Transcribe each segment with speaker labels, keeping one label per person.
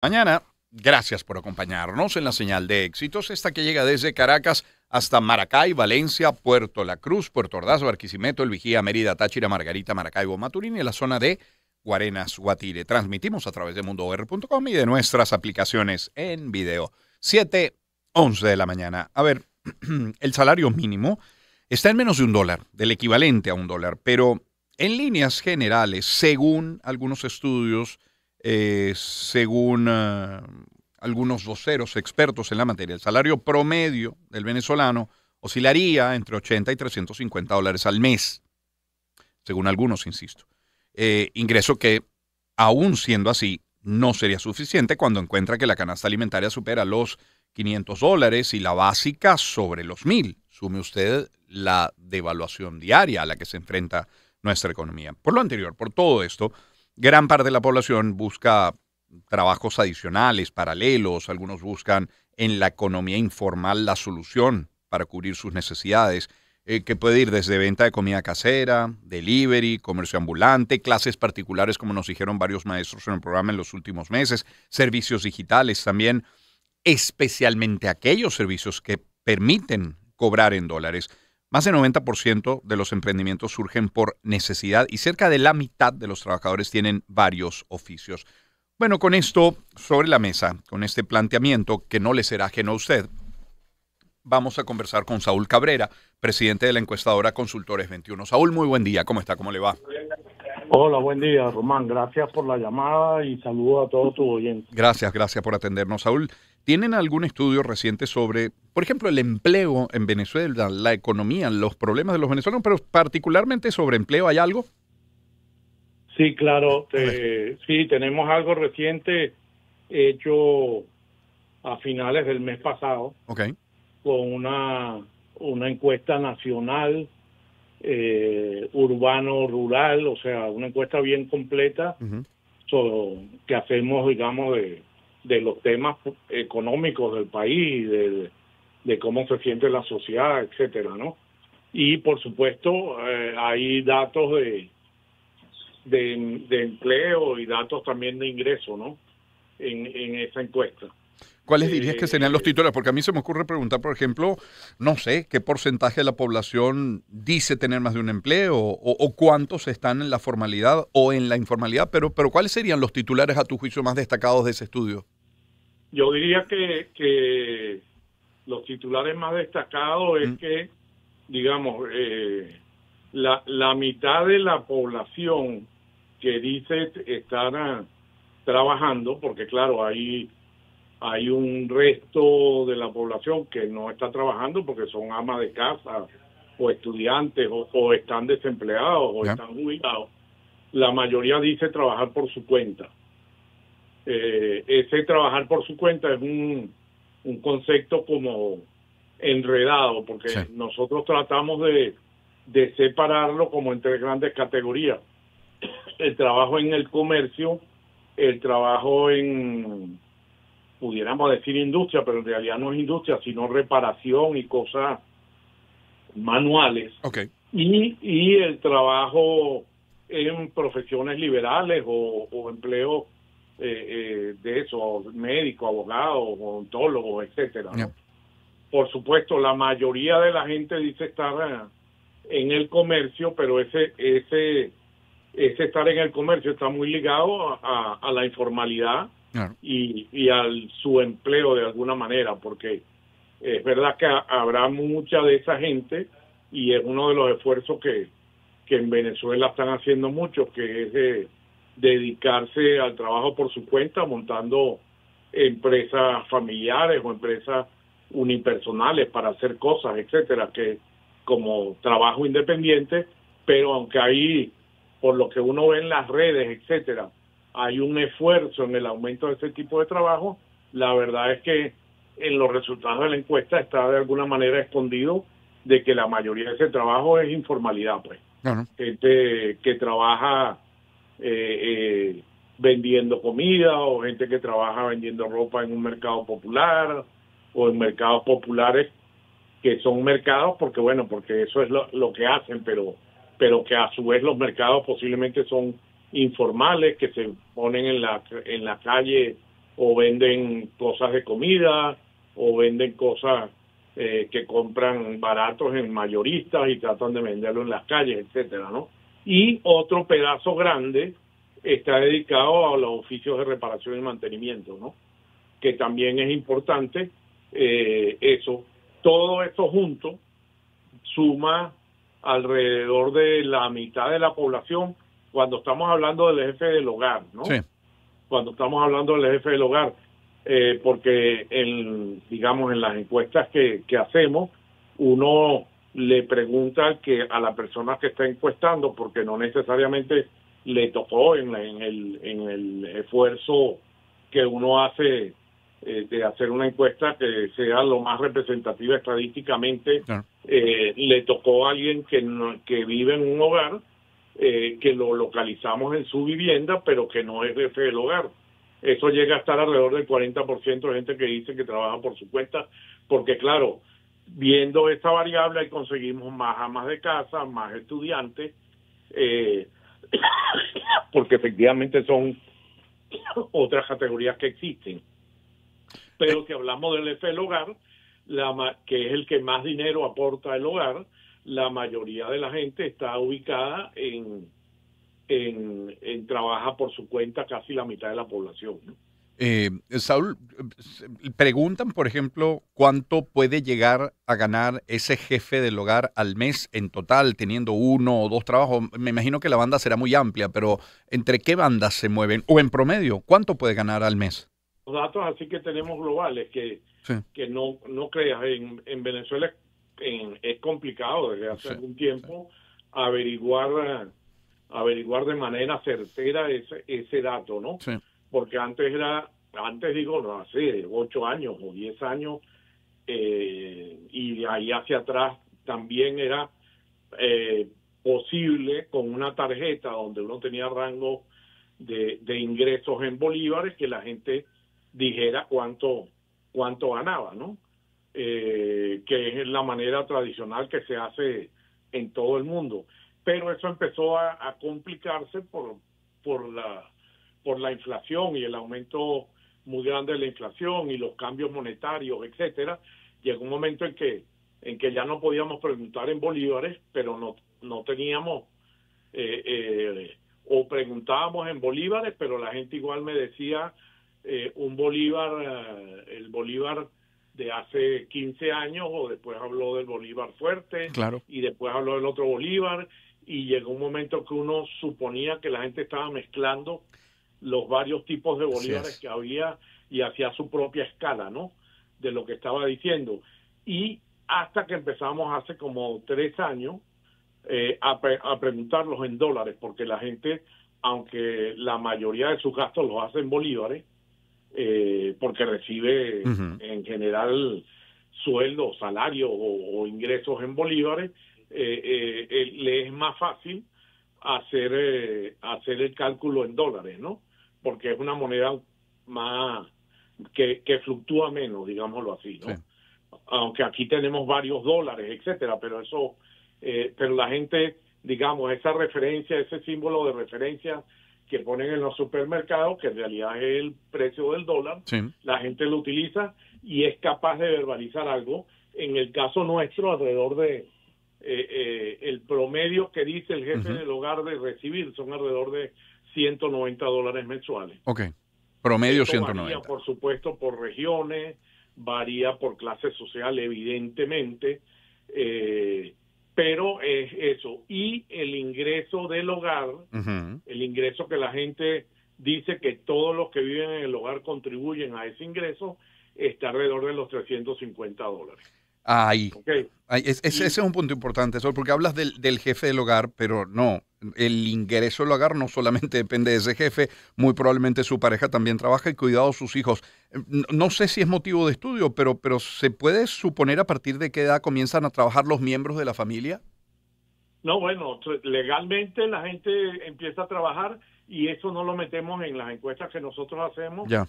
Speaker 1: Mañana, gracias por acompañarnos en la señal de éxitos, esta que llega desde Caracas hasta Maracay, Valencia, Puerto La Cruz, Puerto Ordaz, Barquisimeto, El Vigía, Mérida, Táchira, Margarita, Maracaibo, Maturín y la zona de Guarenas, Guatire. Transmitimos a través de mundoor.com y de nuestras aplicaciones en video. 7:11 de la mañana. A ver, el salario mínimo está en menos de $1, del equivalente a $1, pero en líneas generales, según algunos estudios, según algunos voceros expertos en la materia, el salario promedio del venezolano oscilaría entre 80 y $350 al mes, según algunos, insisto. Ingreso que, aún siendo así, no sería suficiente cuando encuentra que la canasta alimentaria supera los $500 y la básica sobre los 1,000. Sume usted la devaluación diaria a la que se enfrenta nuestra economía. Por lo anterior, por todo esto, gran parte de la población busca trabajos adicionales, paralelos. Algunos buscan en la economía informal la solución para cubrir sus necesidades, que puede ir desde venta de comida casera, delivery, comercio ambulante, clases particulares, como nos dijeron varios maestros en el programa en los últimos meses, servicios digitales también, especialmente aquellos servicios que permiten cobrar en dólares. Más del 90% de los emprendimientos surgen por necesidad y cerca de la mitad de los trabajadores tienen varios oficios. Bueno, con esto sobre la mesa, con este planteamiento que no le será ajeno a usted, vamos a conversar con Saúl Cabrera, presidente de la encuestadora Consultores 21. Saúl, muy buen día. ¿Cómo está? ¿Cómo le va?
Speaker 2: Hola, buen día, Román. Gracias por la llamada y saludo a todos tus oyentes.
Speaker 1: Gracias por atendernos, Saúl. ¿Tienen algún estudio reciente sobre, por ejemplo, el empleo en Venezuela, la economía, los problemas de los venezolanos, pero particularmente sobre empleo? ¿Hay algo?
Speaker 2: Sí, claro. Sí, tenemos algo reciente hecho a finales del mes pasado.
Speaker 1: Okay.
Speaker 2: Con una encuesta nacional, urbano-rural, o sea, una encuesta bien completa que hacemos, digamos, de los temas económicos del país, de cómo se siente la sociedad, etcétera, ¿no? Y, por supuesto, hay datos de empleo y datos también de ingreso, ¿no? En esa encuesta.
Speaker 1: ¿Cuáles dirías que serían los titulares? Porque a mí se me ocurre preguntar, por ejemplo, no sé, ¿qué porcentaje de la población dice tener más de un empleo? ¿O cuántos están en la formalidad o en la informalidad? Pero ¿cuáles serían los titulares, a tu juicio, más destacados de ese estudio?
Speaker 2: Yo diría que los titulares más destacados es que, digamos, la mitad de la población que dice estar trabajando, porque claro, hay un resto de la población que no está trabajando porque son amas de casa o estudiantes o están desempleados o están jubilados. La mayoría dice trabajar por su cuenta. Ese trabajar por su cuenta es un concepto como enredado, porque nosotros tratamos de separarlo como entre grandes categorías. El trabajo en el comercio, el trabajo en, pudiéramos decir industria, pero en realidad no es industria, sino reparación y cosas manuales. Y el trabajo en profesiones liberales o empleos de eso, médico, abogado, odontólogo, etcétera, ¿no? Por supuesto, la mayoría de la gente dice estar en el comercio, pero ese estar en el comercio está muy ligado a la informalidad y al su empleo de alguna manera, porque es verdad que habrá mucha de esa gente y es uno de los esfuerzos que en Venezuela están haciendo muchos, que es de dedicarse al trabajo por su cuenta, montando empresas familiares o empresas unipersonales para hacer cosas, etcétera, que como trabajo independiente, pero aunque hay, por lo que uno ve en las redes, etcétera, hay un esfuerzo en el aumento de ese tipo de trabajo, la verdad es que en los resultados de la encuesta está de alguna manera escondido de que la mayoría de ese trabajo es informalidad, pues. Gente que trabaja vendiendo comida, o gente que trabaja vendiendo ropa en un mercado popular o en mercados populares, que son mercados porque eso es lo que hacen, pero que a su vez los mercados posiblemente son informales, que se ponen en la calle o venden cosas de comida, o venden cosas que compran baratos en mayoristas y tratan de venderlo en las calles, etcétera, ¿no? Y otro pedazo grande está dedicado a los oficios de reparación y mantenimiento, ¿no? Que también es importante. Eso, todo esto junto suma alrededor de la mitad de la población cuando estamos hablando del jefe del hogar, ¿no?
Speaker 1: Sí.
Speaker 2: Cuando estamos hablando del jefe del hogar, porque digamos en las encuestas que hacemos, uno le pregunta que a la persona que está encuestando, porque no necesariamente le tocó en el esfuerzo que uno hace de hacer una encuesta que sea lo más representativa estadísticamente,
Speaker 1: Claro.
Speaker 2: le tocó a alguien que vive en un hogar, que lo localizamos en su vivienda, pero que no es jefe del hogar. Eso llega a estar alrededor del 40% de gente que dice que trabaja por su cuenta, porque claro, viendo esta variable ahí conseguimos más amas de casa, más estudiantes, porque efectivamente son otras categorías que existen. Pero si hablamos del jefe del hogar, que es el que más dinero aporta al hogar, la mayoría de la gente está ubicada en trabaja por su cuenta casi la mitad de la población, ¿no?
Speaker 1: Saúl, preguntan, por ejemplo, cuánto puede llegar a ganar ese jefe del hogar al mes en total, teniendo uno o dos trabajos. Me imagino que la banda será muy amplia, pero ¿entre qué bandas se mueven? O en promedio, ¿cuánto puede ganar al mes?
Speaker 2: Los datos así que tenemos globales,
Speaker 1: Sí.
Speaker 2: que no creas, en Venezuela es complicado desde hace algún tiempo averiguar de manera certera ese dato, ¿no?
Speaker 1: Sí.
Speaker 2: Porque antes digo, no, hace 8 años o 10 años, y de ahí hacia atrás también era posible con una tarjeta donde uno tenía rango de ingresos en bolívares que la gente dijera cuánto ganaba, ¿no? Que es la manera tradicional que se hace en todo el mundo. Pero eso empezó a complicarse por la inflación y el aumento muy grande de la inflación y los cambios monetarios, etcétera. Llegó un momento en que ya no podíamos preguntar en bolívares, pero no teníamos o preguntábamos en bolívares, pero la gente igual me decía un bolívar, el bolívar de hace 15 años, o después habló del bolívar fuerte,
Speaker 1: Claro.
Speaker 2: y después habló del otro bolívar, y llegó un momento que uno suponía que la gente estaba mezclando los varios tipos de bolívares que había y hacía su propia escala, ¿no? De lo que estaba diciendo. Y hasta que empezamos hace como 3 años a preguntarlos en dólares, porque la gente, aunque la mayoría de sus gastos los hace en bolívares, porque recibe en general sueldo, salario o ingresos en bolívares, le es más fácil hacer el cálculo en dólares, ¿no? Porque es una moneda más que fluctúa menos, digámoslo así, ¿no? Sí. Aunque aquí tenemos varios dólares, etcétera, pero eso, pero la gente, digamos, esa referencia, ese símbolo de referencia que ponen en los supermercados, que en realidad es el precio del dólar, sí, la gente lo utiliza y es capaz de verbalizar algo. En el caso nuestro, alrededor de el promedio que dice el jefe del hogar de recibir son alrededor de $190 mensuales.
Speaker 1: Ok, promedio
Speaker 2: Esto
Speaker 1: 190.
Speaker 2: Varía, por supuesto, por regiones, varía por clase social, evidentemente, pero es eso. Y el ingreso del hogar, el ingreso que la gente dice que todos los que viven en el hogar contribuyen a ese ingreso, está alrededor de los $350.
Speaker 1: Ahí.
Speaker 2: Okay.
Speaker 1: Ese es un punto importante, Sol, porque hablas del jefe del hogar, pero no, el ingreso del hogar no solamente depende de ese jefe, muy probablemente su pareja también trabaja y cuidado de sus hijos. No sé si es motivo de estudio, pero ¿se puede suponer a partir de qué edad comienzan a trabajar los miembros de la familia?
Speaker 2: No, bueno, legalmente la gente empieza a trabajar y eso no lo metemos en las encuestas que nosotros hacemos.
Speaker 1: Ya.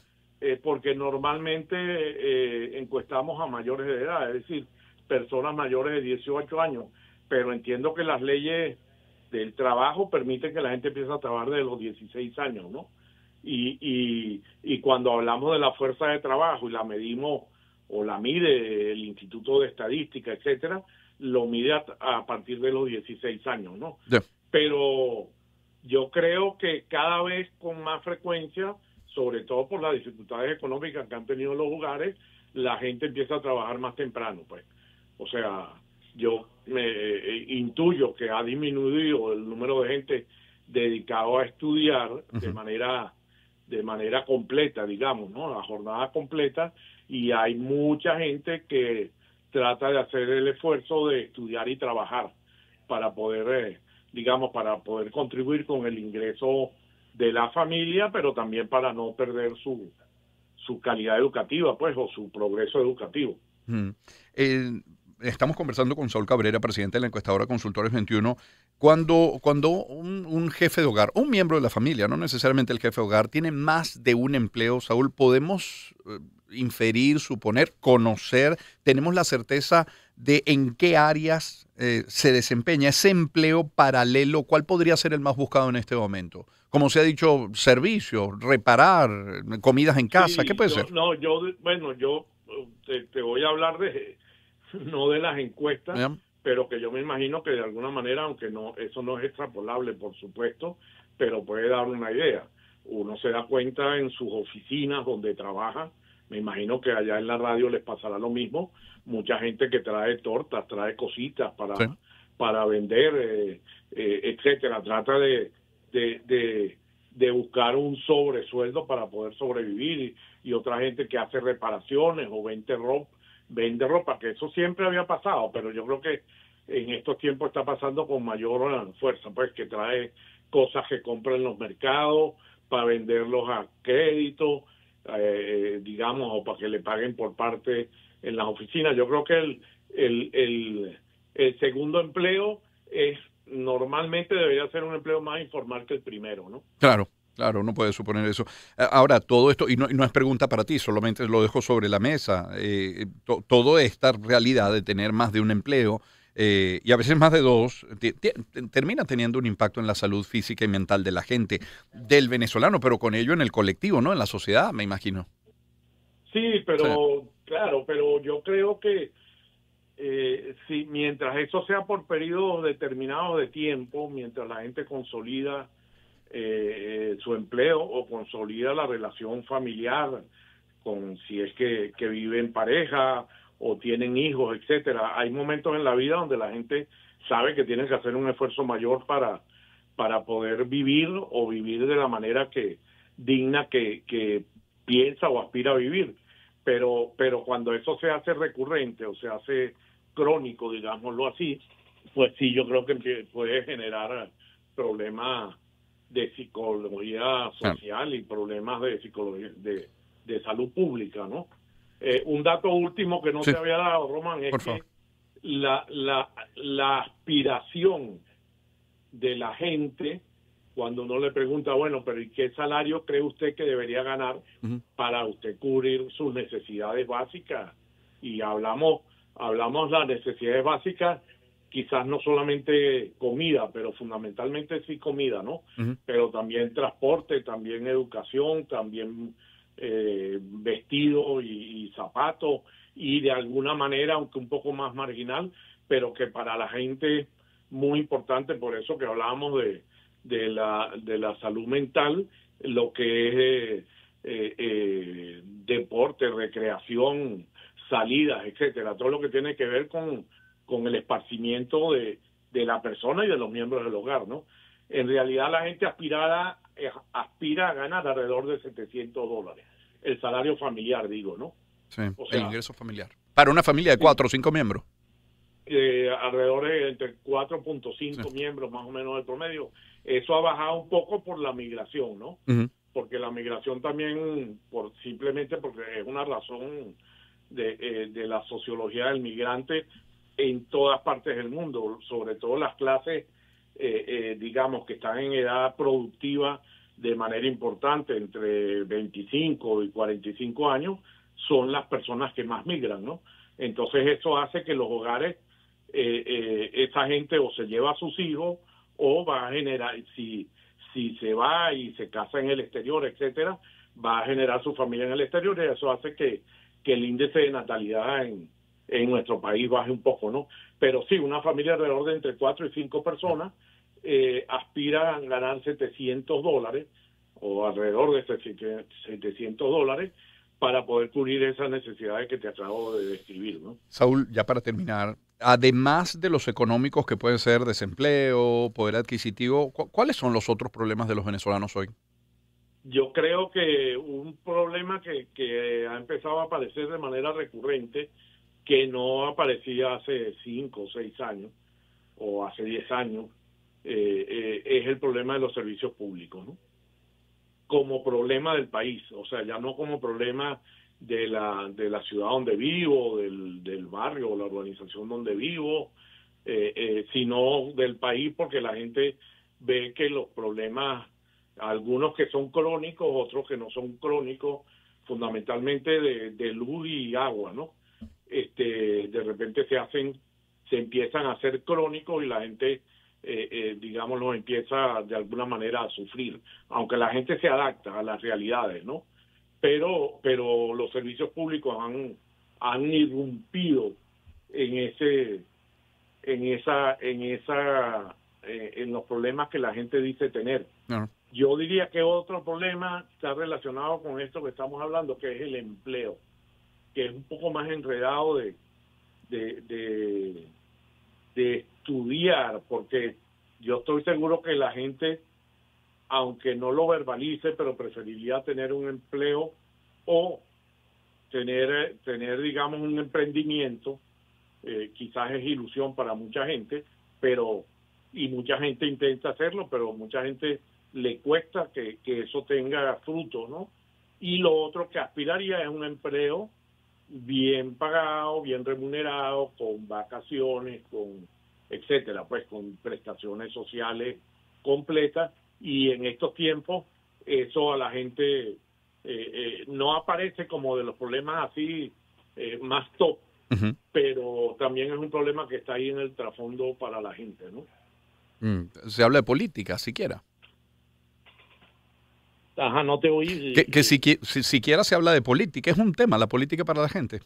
Speaker 2: Porque normalmente encuestamos a mayores de edad, es decir, personas mayores de 18 años, pero entiendo que las leyes del trabajo permiten que la gente empiece a trabajar desde los 16 años, ¿no? y cuando hablamos de la fuerza de trabajo y la medimos o la mide el Instituto de Estadística, etcétera, lo mide a partir de los 16 años, ¿no?
Speaker 1: Yeah.
Speaker 2: Pero yo creo que cada vez con más frecuencia, sobre todo por las dificultades económicas que han tenido los hogares, la gente empieza a trabajar más temprano, pues. O sea, yo me intuyo que ha disminuido el número de gente dedicado a estudiar de manera completa, digamos, ¿no? La jornada completa, y hay mucha gente que trata de hacer el esfuerzo de estudiar y trabajar para poder, digamos, para poder contribuir con el ingreso de la familia, pero también para no perder su calidad educativa, pues, o su progreso educativo.
Speaker 1: Estamos conversando con Saúl Cabrera, presidente de la encuestadora Consultores 21. Cuando un jefe de hogar, un miembro de la familia, no necesariamente el jefe de hogar, tiene más de un empleo, Saúl, podemos inferir, suponer, conocer, tenemos la certeza de en qué áreas se desempeña ese empleo paralelo. ¿Cuál podría ser el más buscado en este momento? Como se ha dicho, servicios, reparar, comidas en casa,
Speaker 2: Sí,
Speaker 1: ¿qué puede ser?
Speaker 2: yo te voy a hablar no de las encuestas,
Speaker 1: Yeah.
Speaker 2: pero que yo me imagino que de alguna manera, aunque no, eso no es extrapolable, por supuesto, pero puede dar una idea. Uno se da cuenta en sus oficinas donde trabaja, me imagino que allá en la radio les pasará lo mismo, mucha gente que trae tortas, trae cositas para vender, etcétera, trata de buscar un sobresueldo para poder sobrevivir, y otra gente que hace reparaciones o vende ropa, que eso siempre había pasado, pero yo creo que en estos tiempos está pasando con mayor fuerza, pues, que trae cosas que compra en los mercados para venderlos a crédito, digamos, o para que le paguen por parte en las oficinas. Yo creo que el segundo empleo normalmente debería ser un empleo más informal que el primero, ¿no?
Speaker 1: Claro, claro, uno puede suponer eso. Ahora, todo esto, y no es pregunta para ti, solamente lo dejo sobre la mesa, toda esta realidad de tener más de un empleo, y a veces más de dos, termina teniendo un impacto en la salud física y mental de la gente, del venezolano, pero con ello en el colectivo, ¿no? En la sociedad, me imagino.
Speaker 2: Sí, pero claro, pero yo creo que si mientras eso sea por periodos determinados de tiempo, mientras la gente consolida su empleo o consolida la relación familiar, con si es que vive en pareja o tienen hijos, etcétera. Hay momentos en la vida donde la gente sabe que tiene que hacer un esfuerzo mayor para poder vivir o vivir de la manera digna que piensa o aspira a vivir. Pero cuando eso se hace recurrente o se hace crónico, digámoslo así, pues sí, yo creo que puede generar problemas de psicología social y problemas de psicología de salud pública, ¿no? Un dato último que no te había dado, Román, es que la aspiración de la gente, cuando uno le pregunta, bueno, pero ¿y qué salario cree usted que debería ganar para usted cubrir sus necesidades básicas? Y hablamos las necesidades básicas, quizás no solamente comida, pero fundamentalmente sí comida, ¿no? Pero también transporte, también educación, también vestido y zapatos, y de alguna manera, aunque un poco más marginal, pero que para la gente muy importante, por eso que hablábamos de la salud mental, lo que es deporte, recreación, salidas, etcétera, todo lo que tiene que ver con el esparcimiento de la persona y de los miembros del hogar, ¿no? En realidad la gente aspira a ganar alrededor de $700, el salario familiar, digo, ¿no?
Speaker 1: Sí,
Speaker 2: o sea,
Speaker 1: el ingreso familiar. Para una familia de 4 o 5 miembros.
Speaker 2: Alrededor de entre 4.5 miembros más o menos del promedio. Eso ha bajado un poco por la migración, ¿no? Porque la migración también, simplemente porque es una razón de la sociología del migrante en todas partes del mundo, sobre todo las clases, digamos, que están en edad productiva de manera importante, entre 25 y 45 años, son las personas que más migran, ¿no? Entonces eso hace que los hogares, esa gente o se lleva a sus hijos o va a generar, si si se va y se casa en el exterior, etcétera, va a generar su familia en el exterior, y eso hace que el índice de natalidad en nuestro país baje un poco, ¿no? Pero sí, una familia alrededor de entre 4 y 5 personas aspira a ganar $700 o alrededor de $700 para poder cubrir esas necesidades que te acabo de describir, ¿no?
Speaker 1: Saúl, ya para terminar, además de los económicos que pueden ser desempleo, poder adquisitivo, ¿cuáles son los otros problemas de los venezolanos hoy?
Speaker 2: Yo creo que un problema que ha empezado a aparecer de manera recurrente, que no aparecía hace 5 o 6 años, o hace 10 años, es el problema de los servicios públicos, ¿no? Como problema del país, o sea, ya no como problema de la ciudad donde vivo, del barrio o la urbanización donde vivo, sino del país, porque la gente ve que los problemas, algunos que son crónicos, otros que no son crónicos, fundamentalmente de luz y agua, ¿no? De repente se empiezan a hacer crónicos y la gente, digamos, los empieza de alguna manera a sufrir, aunque la gente se adapta a las realidades, ¿no? Pero los servicios públicos han irrumpido en los problemas que la gente dice tener. No. Yo diría que otro problema está relacionado con esto que estamos hablando, que es el empleo, que es un poco más enredado de estudiar, porque yo estoy seguro que la gente, aunque no lo verbalice, pero preferiría tener un empleo o tener digamos, un emprendimiento. Quizás es ilusión para mucha gente, y mucha gente intenta hacerlo, pero mucha gente le cuesta que eso tenga fruto, ¿no? Y lo otro que aspiraría es un empleo bien pagado, bien remunerado, con vacaciones, con etcétera, pues con prestaciones sociales completas, y en estos tiempos eso a la gente no aparece como de los problemas así más top, pero también es un problema que está ahí en el trasfondo para la gente, ¿no?
Speaker 1: Se habla de política, siquiera.
Speaker 2: Ajá, no te oí.
Speaker 1: Que siquiera se habla de política, es un tema la política para la gente.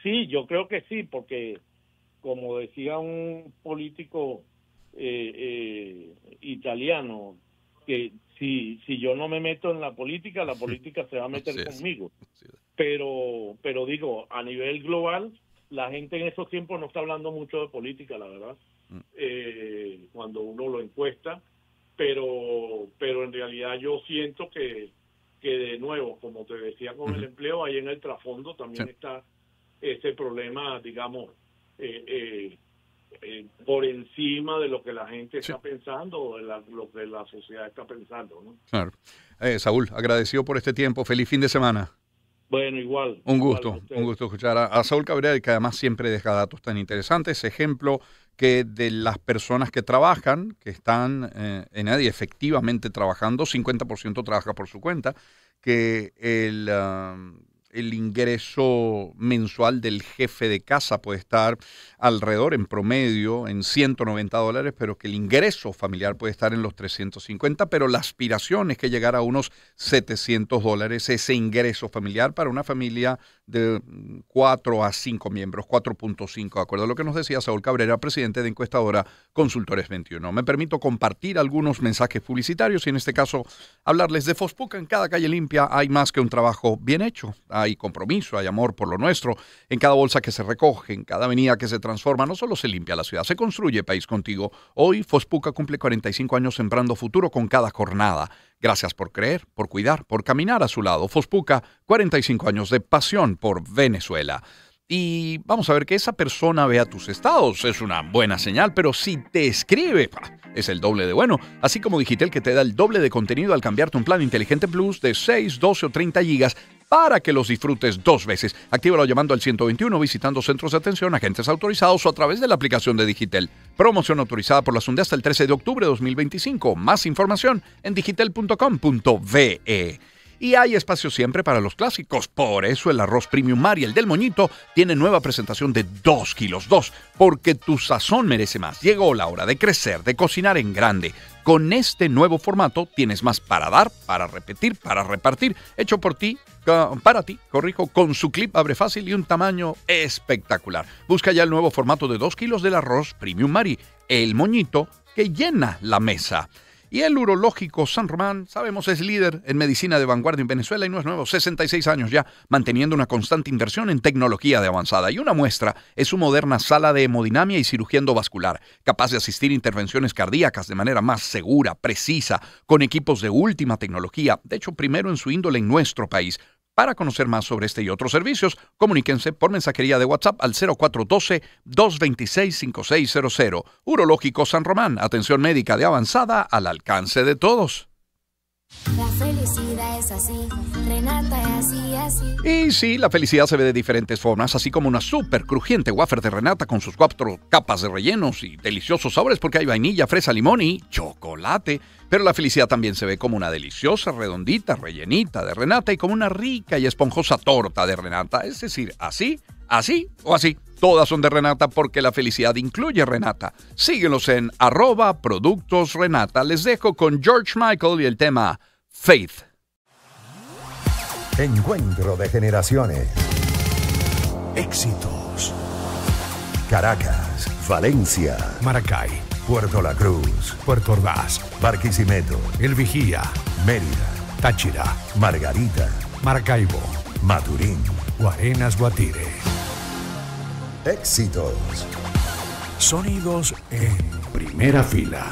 Speaker 2: Sí, yo creo que sí, porque como decía un político italiano, que si yo no me meto en la política se va a meter conmigo. Pero digo, a nivel global, la gente en estos tiempos no está hablando mucho de política, la verdad, cuando uno lo encuesta, pero en realidad yo siento que de nuevo, como te decía con el empleo, ahí en el trasfondo también está ese problema, digamos, por encima de lo que la gente está pensando o de lo que la sociedad está pensando, ¿no?
Speaker 1: Claro. Saúl, agradecido por este tiempo. Feliz fin de semana.
Speaker 2: Bueno, igual.
Speaker 1: Un gusto escuchar a Saúl Cabrera, que además siempre deja datos tan interesantes. Ejemplo que de las personas que trabajan, que están en ADI efectivamente trabajando, 50% trabaja por su cuenta, que el ingreso mensual del jefe de casa puede estar alrededor, en promedio, en $190, pero que el ingreso familiar puede estar en los 350, pero la aspiración es que llegara a unos $700 ese ingreso familiar para una familia de 4 a 5 miembros, 4.5, de acuerdo a lo que nos decía Saúl Cabrera, presidente de encuestadora Consultores 21. Me permito compartir algunos mensajes publicitarios y en este caso hablarles de Fospuca. En cada calle limpia hay más que un trabajo bien hecho. Hay compromiso, hay amor por lo nuestro. En cada bolsa que se recoge, en cada avenida que se transforma, no solo se limpia la ciudad, se construye país contigo. Hoy Fospuca cumple 45 años sembrando futuro con cada jornada. Gracias por creer, por cuidar, por caminar a su lado. Fospuca, 45 años de pasión por Venezuela. Y vamos a ver que esa persona vea tus estados. Es una buena señal, pero si te escribe, es el doble de bueno. Así como Digitel, que te da el doble de contenido al cambiarte un plan inteligente Plus de 6, 12 o 30 gigas para que los disfrutes 2 veces. Actívalo llamando al 121, visitando centros de atención, agentes autorizados o a través de la aplicación de Digitel. Promoción autorizada por la SUNDE hasta el 13 de octubre de 2025. Más información en digitel.com.ve. Y hay espacio siempre para los clásicos. Por eso el arroz Premium Mari, el del Moñito, tiene nueva presentación de 2 kilos 2, porque tu sazón merece más. Llegó la hora de crecer, de cocinar en grande. Con este nuevo formato tienes más para dar, para repetir, para repartir, hecho por ti, para ti, con su clip abre fácil y un tamaño espectacular. Busca ya el nuevo formato de 2 kilos del arroz Premium Mari, el Moñito que llena la mesa. Y el Urológico San Román, sabemos, es líder en medicina de vanguardia en Venezuela y no es nuevo, 66 años ya, manteniendo una constante inversión en tecnología de avanzada. Y una muestra es su moderna sala de hemodinamia y cirugía endovascular, capaz de asistir a intervenciones cardíacas de manera más segura, precisa, con equipos de última tecnología, de hecho, primero en su índole en nuestro país. Para conocer más sobre este y otros servicios, comuníquense por mensajería de WhatsApp al 0412-226-5600. Urológico San Román, atención médica de avanzada al alcance de todos.
Speaker 3: La felicidad es así, Renata es así, así.
Speaker 1: Y sí, la felicidad se ve de diferentes formas, así como una súper crujiente wafer de Renata con sus 4 capas de rellenos y deliciosos sabores, porque hay vainilla, fresa, limón y chocolate. Pero la felicidad también se ve como una deliciosa, redondita, rellenita de Renata y como una rica y esponjosa torta de Renata. Es decir, así, así o así. Todas son de Renata porque la felicidad incluye Renata. Síguenos en @productosrenata. Les dejo con George Michael y el tema Faith.
Speaker 4: Encuentro de generaciones. Éxitos. Caracas, Valencia,
Speaker 5: Maracay,
Speaker 4: Puerto La Cruz,
Speaker 5: Puerto Ordaz,
Speaker 4: Barquisimeto,
Speaker 5: El Vigía,
Speaker 4: Mérida,
Speaker 5: Táchira,
Speaker 4: Margarita,
Speaker 5: Maracaibo,
Speaker 4: Maturín.
Speaker 5: Guarenas, Guatire.
Speaker 4: Éxitos.
Speaker 5: Sonidos en primera fila.